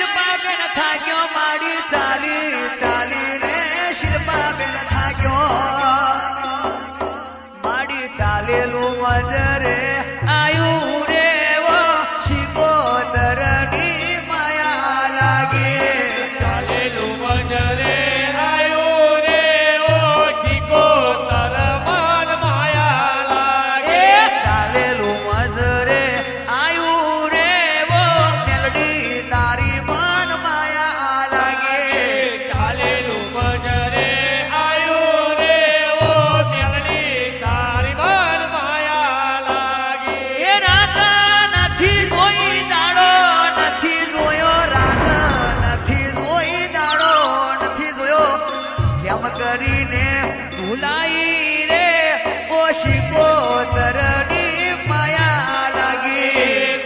શિલ્પા બેન થાક્યો માડી ચાલી ચાલી રે શિલ્પા બેન થાક્યો માડી ચાલેલું વજરે આયુ રે વો શિકોતરની માયા લાગે ચાલેલું વજરે આયુ રે વો શિકોતર મન માયા લાગે ચાલેલું વજરે આયુ રે વો મેલડી તારી મન માયા લાગે ચાલેલું વજરે આયુ રે વો મેલડી તારી મન માયા લાગે એ રાત નથી જોઈ દાડો નથી જોયો રાત નથી જોઈ દાડો નથી જોયો કેમ કરીને ભૂલાઈ રે ઓ શિકોતરની માયા લાગી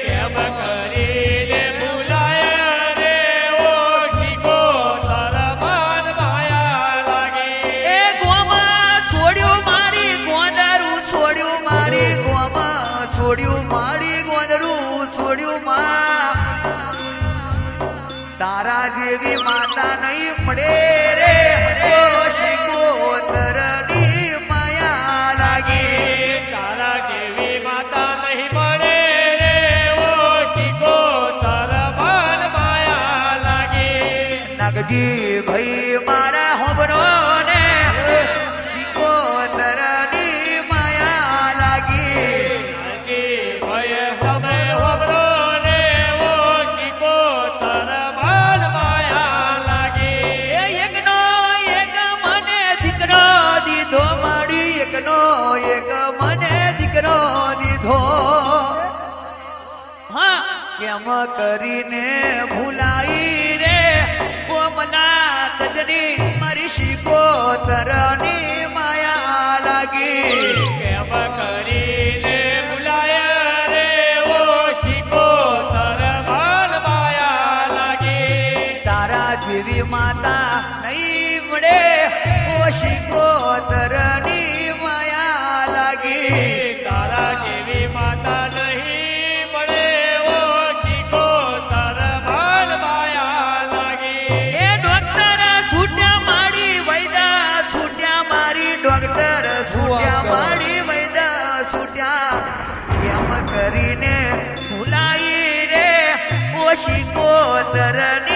કેમ કરીને ભૂલાય રે ઓ શિકોતર મન માયા લાગે એ ગોમાં છોડ્યું મારી ગોંદરું છોડ્યું મારી ગોમાં છોડ્યું મારી ગોંદરું છોડ્યું માં તારા જેવી માતા નહીં મળે રે ઓ શિકોતરની માયા લાગી તારા જેવી માતા નહીં મળે રે ઓ શિકોતર મન માયા લાગે નાગજી ભાઈ મારા હોબરો ને શિકોતરની માયા લાગી ભય તમે હોબરો રે ઓ શિકોતર મન માયા લાગે એ એકનો એક મને દીકરો દીધો માડી એકનો એક મને દીકરો દીધો હા કેમ કરીને ભૂલાઈ રે કોમના તજની મારી શિકોતરની માયા લાગી કેમ કરીને ભૂલાય રે ઓ શિકોતર મન માયા લાગે તારા જેવી માતા નહીં મળે ઓ શિકોતરની માયા લાગી તારા જેવી માતા નહીં મળે ઓ શિકોતર મન માયા લાગે એ ડોક્ટર છૂટ્યા મારી વૈદા છૂટ્યા મારી ડોક્ટર છૂટ્યા મારી વૈદા છૂટ્યા કેમ કરીને ભૂલાઈ રે ઓ શિકોતરની